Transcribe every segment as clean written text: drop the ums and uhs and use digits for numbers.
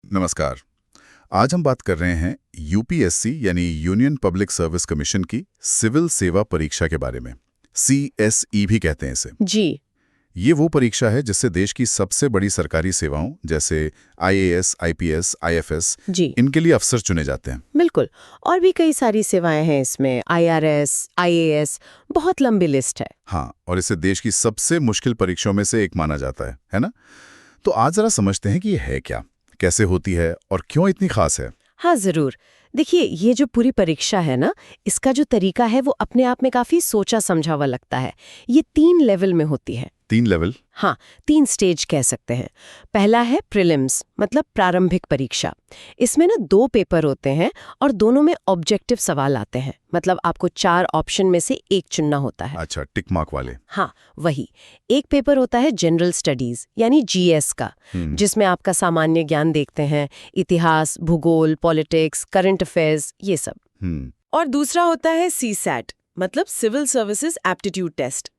नमस्कार। आज हम बात कर रहे हैं यूपीएससी यानी यूनियन पब्लिक सर्विस कमीशन की सिविल सेवा परीक्षा के बारे में। सीएसई भी कहते हैं इसे। जी। ये वो परीक्षा है जिससे देश की सबसे बड़ी सरकारी सेवाओं जैसे आईएएस, आईपीएस, आईएफएस जी इनके लिए अफसर चुने जाते हैं। बिल्कुल। और भी कई सारी सेवाएं हैं इसमें, आईआरएस, आईएएस, बहुत लंबी लिस्ट है। हाँ, और इसे देश की सबसे मुश्किल परीक्षाओं में से एक माना जाता है ना? तो आज जरा समझते हैं कि ये है क्या, कैसे होती है और क्यों इतनी खास है। हाँ, जरूर। देखिए, ये जो पूरी परीक्षा है ना, इसका जो तरीका है वो अपने आप में काफी सोचा समझा हुआ लगता है। ये 3 लेवल में होती है। 3 लेवल? हाँ, 3 स्टेज कह सकते हैं। पहला है प्रीलिम्स, मतलब प्रारंभिक परीक्षा। इसमें ना 2 पेपर होते हैं और दोनों में ऑब्जेक्टिव सवाल आते हैं। मतलब आपको 4 ऑप्शन में से एक चुनना होता है। अच्छा, टिक मार्क वाले। हाँ, वही। एक पेपर होता है जनरल स्टडीज यानी जीएस का, जिसमें आपका सामान्य ज्ञान देखते हैं, इतिहास, भूगोल, पॉलिटिक्स, करंट अफेयर्स, ये सब। और दूसरा होता है सीसैट, मतलब सिविल सर्विसेज एप्टीट्यूड टेस्ट।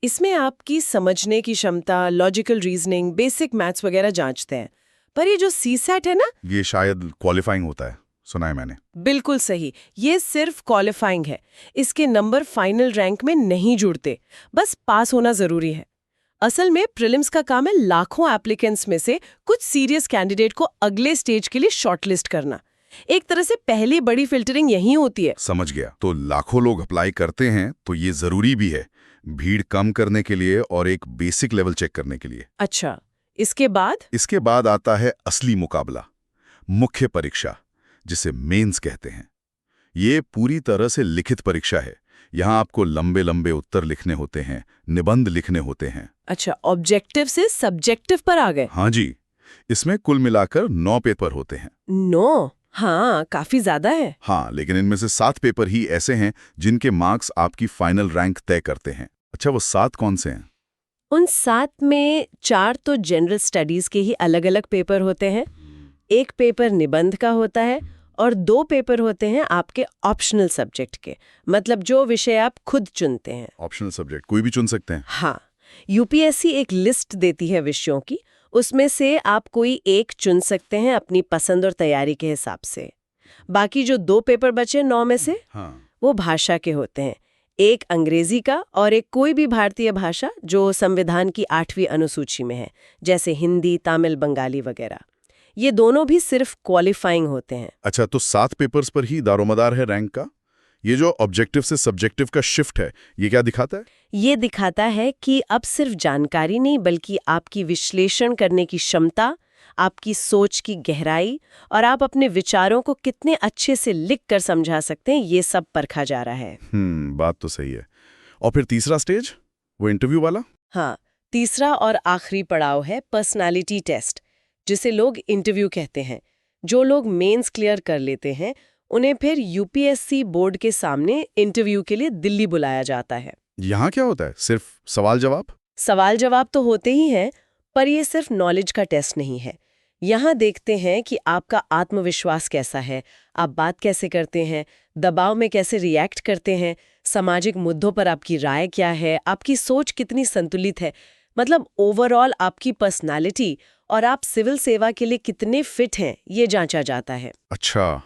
इसमें आपकी समझने की क्षमता, लॉजिकल रीजनिंग, बेसिक मैथ्स वगैरह जांचते हैं। पर ये जो सीसैट है ना, ये शायद क्वालिफाइंग होता है, सुना है मैंने। बिल्कुल सही। ये सिर्फ क्वालिफाइंग है। इसके नंबर फाइनल रैंक में नहीं जुड़ते, बस पास होना जरूरी है। असल में प्रीलिम्स का काम है लाखों एप्लीकेंट्स में से कुछ सीरियस कैंडिडेट को अगले स्टेज के लिए शॉर्टलिस्ट करना। एक तरह से पहली बड़ी फिल्टरिंग यही होती है। समझ गया। तो लाखों लोग अप्लाई करते हैं, तो ये जरूरी भी है, भीड़ कम करने के लिए और एक बेसिक लेवल चेक करने के लिए। अच्छा, इसके बाद आता है असली मुकाबला, मुख्य परीक्षा, जिसे मेंस कहते हैं। ये पूरी तरह से लिखित परीक्षा है। यहाँ आपको लंबे लंबे उत्तर लिखने होते हैं, निबंध लिखने होते हैं। अच्छा, ऑब्जेक्टिव से सब्जेक्टिव पर आ गए। हाँ जी, इसमें कुल मिलाकर 9 पेपर होते हैं। 9? हाँ, काफी ज्यादा है। हाँ, लेकिन इनमें से 7 पेपर ही ऐसे हैं जिनके मार्क्स आपकी फाइनल रैंक तय करते हैं। अच्छा, वो 7 कौन से हैं? उन 7 में 4 तो जनरल स्टडीज के ही अलग अलग पेपर होते हैं, एक पेपर निबंध का होता है और 2 पेपर होते हैं आपके ऑप्शनल सब्जेक्ट के, मतलब जो विषय आप खुद चुनते हैं। ऑप्शनल सब्जेक्ट कोई भी चुन सकते हैं? हाँ, यूपीएससी एक लिस्ट देती है विषयों की, उसमें से आप कोई एक चुन सकते हैं अपनी पसंद और तैयारी के हिसाब से। बाकी जो 2 पेपर बचे 9 में से, वो भाषा के होते हैं, एक अंग्रेजी का और एक कोई भी भारतीय भाषा जो संविधान की 8वीं अनुसूची में है, जैसे हिंदी, तमिल, बंगाली वगैरह। ये दोनों भी सिर्फ क्वालिफाइंग होते हैं। अच्छा, तो 7 पेपर्स पर ही दारोमदार है रैंक का? ये जो ऑब्जेक्टिव से सब्जेक्टिव का शिफ्ट है, ये क्या दिखाता है? ये दिखाता है कि अब सिर्फ जानकारी नहीं, बल्कि आपकी विश्लेषण करने की क्षमता, आपकी सोच की गहराई और आप अपने विचारों को कितने अच्छे से लिख कर समझा सकते हैं, ये सब परखा जा रहा है। बात तो सही है। और फिर तीसरा स्टेज, वो इंटरव्यू वाला? हाँ, तीसरा और आखिरी पड़ाव है पर्सनालिटी टेस्ट, जिसे लोग इंटरव्यू कहते हैं। जो लोग मेंस क्लियर कर लेते हैं, उन्हें फिर यूपीएससी बोर्ड के सामने इंटरव्यू के लिए दिल्ली बुलाया जाता है। यहाँ क्या होता है? सिर्फ सवाल जवाब? सवाल जवाब तो होते ही हैं, पर ये सिर्फ नॉलेज का टेस्ट नहीं है। यहाँ देखते हैं कि आपका आत्मविश्वास कैसा है, आप बात कैसे करते हैं, दबाव में कैसे रिएक्ट करते हैं, सामाजिक मुद्दों पर आपकी राय क्या है, आपकी सोच कितनी संतुलित है। मतलब ओवरऑल आपकी पर्सनालिटी और आप सिविल सेवा के लिए कितने फिट हैं, ये जांचा जाता है। अच्छा,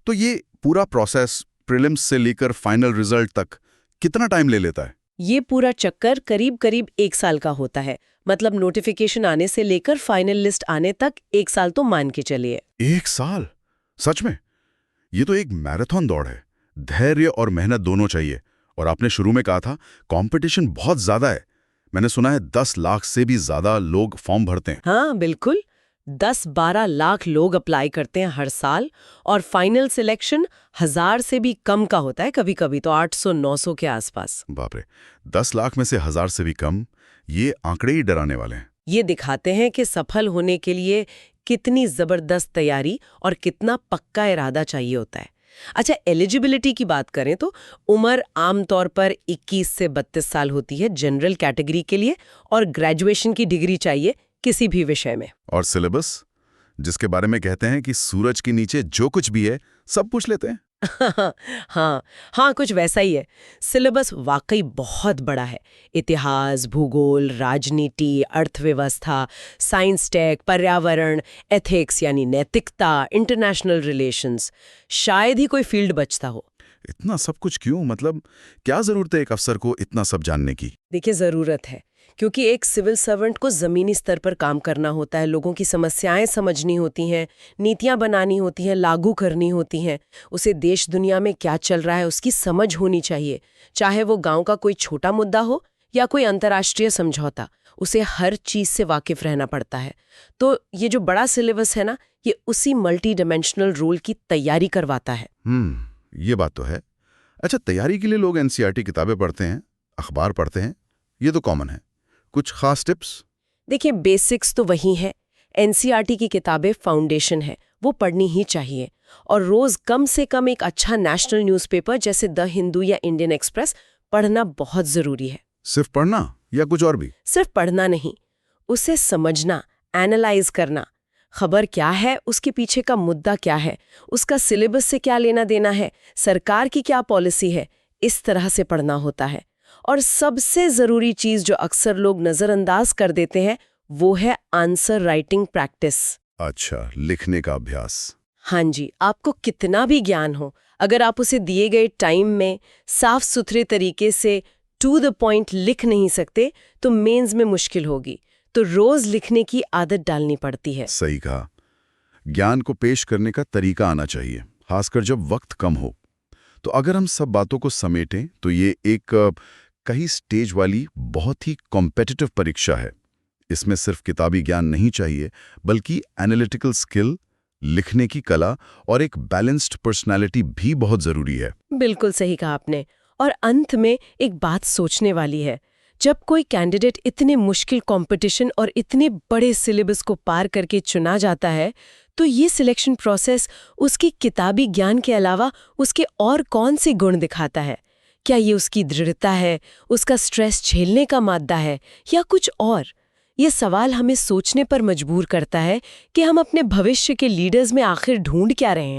तो ये पूरा प्रोसेस प्रीलिम्स से लेकर फाइनल रिजल्ट तक कितना टाइम ले लेता है? ये पूरा चक्कर करीब करीब 1 साल का होता है। मतलब नोटिफिकेशन आने से लेकर फाइनल लिस्ट आने तक 1 साल तो मान के चलिए। 1 साल? सच में? ये तो एक मैराथन दौड़ है। धैर्य और मेहनत दोनों चाहिए। और आपने शुरू में कहा था कंपटीशन बहुत ज्यादा है। मैंने सुना है 10 लाख से भी ज्यादा लोग फॉर्म भरते हैं। हाँ, बिल्कुल। 10-12 लाख लोग अप्लाई करते हैं हर साल और फाइनल सिलेक्शन 1000 से भी कम का होता है, कभी कभी तो 800-900 के आसपास। बाप रे, 10 लाख में से 1000 से भी कम, ये आंकड़े ही डराने वाले हैं। ये दिखाते हैं कि सफल होने के लिए कितनी जबरदस्त तैयारी और कितना पक्का इरादा चाहिए होता है। अच्छा, एलिजिबिलिटी की बात करें तो उम्र आमतौर पर 21 से 32 साल होती है जनरल कैटेगरी के लिए, और ग्रेजुएशन की डिग्री चाहिए किसी भी विषय में। और सिलेबस, जिसके बारे में कहते हैं कि सूरज के नीचे जो कुछ भी है सब पूछ लेते हैं। हाँ हाँ, कुछ वैसा ही है। सिलेबस वाकई बहुत बड़ा है। इतिहास, भूगोल, राजनीति, अर्थव्यवस्था, साइंस टेक, पर्यावरण, एथिक्स यानी नैतिकता, इंटरनेशनल रिलेशंस, शायद ही कोई फील्ड बचता हो। इतना सब कुछ क्यों? मतलब क्या जरूरत है एक अफसर को इतना सब जानने की? देखिए, ज़रूरत है क्योंकि एक सिविल सर्वेंट को ज़मीनी स्तर पर काम करना होता है, लोगों की समस्याएं समझनी होती हैं, नीतियां बनानी होती हैं, लागू करनी होती हैं। उसे देश दुनिया में क्या चल रहा है उसकी समझ होनी चाहिए, चाहे वो गांव का कोई छोटा मुद्दा हो या कोई अंतर्राष्ट्रीय समझौता। उसे हर चीज़ से वाकिफ रहना पड़ता है। तो ये जो बड़ा सिलेबस है ना, ये उसी मल्टी डिमेंशनल रोल की तैयारी करवाता है। ये बात तो है। अच्छा, तैयारी के लिए लोग एनसीईआरटी किताबें पढ़ते हैं, अखबार पढ़ते हैं, ये तो कॉमन है। कुछ खास टिप्स? देखिए, बेसिक्स तो वही है। एनसीईआरटी की किताबें फाउंडेशन है, वो पढ़नी ही चाहिए। और रोज कम से कम एक अच्छा नेशनल न्यूज़पेपर जैसे द हिंदू या इंडियन एक्सप्रेस पढ़ना बहुत जरूरी है। सिर्फ पढ़ना या कुछ और भी? सिर्फ पढ़ना नहीं, उसे समझना, एनालाइज करना। खबर क्या है, उसके पीछे का मुद्दा क्या है, उसका सिलेबस से क्या लेना देना है, सरकार की क्या पॉलिसी है, इस तरह से पढ़ना होता है। और सबसे जरूरी चीज जो अक्सर लोग नजरअंदाज कर देते हैं, वो है आंसर राइटिंग प्रैक्टिस। अच्छा, लिखने का अभ्यास। हाँ जी, आपको कितना भी ज्ञान हो, अगर आप उसे दिए गए टाइम में साफ सुथरे तरीके से टू द पॉइंट लिख नहीं सकते तो मेंस में मुश्किल होगी। तो रोज लिखने की आदत डालनी पड़ती है। सही कहा। ज्ञान को पेश करने का तरीका आना चाहिए, खासकर जब वक्त कम हो। तो अगर हम सब बातों को समेटें तो ये एक कई स्टेज वाली बहुत ही कॉम्पिटिटिव परीक्षा है। इसमें सिर्फ किताबी ज्ञान नहीं चाहिए, बल्कि एनालिटिकल स्किल, लिखने की कला और एक बैलेंस्ड पर्सनालिटी भी बहुत जरूरी है। बिल्कुल सही कहा आपने। और अंत में एक बात सोचने वाली है, जब कोई कैंडिडेट इतने मुश्किल कंपटीशन और इतने बड़े सिलेबस को पार करके चुना जाता है, तो ये सिलेक्शन प्रोसेस उसकी किताबी ज्ञान के अलावा उसके और कौन से गुण दिखाता है? क्या ये उसकी दृढ़ता है, उसका स्ट्रेस झेलने का मादा है, या कुछ और? ये सवाल हमें सोचने पर मजबूर करता है कि हम अपने भविष्य के लीडर्स में आखिर ढूंढ क्या रहे हैं।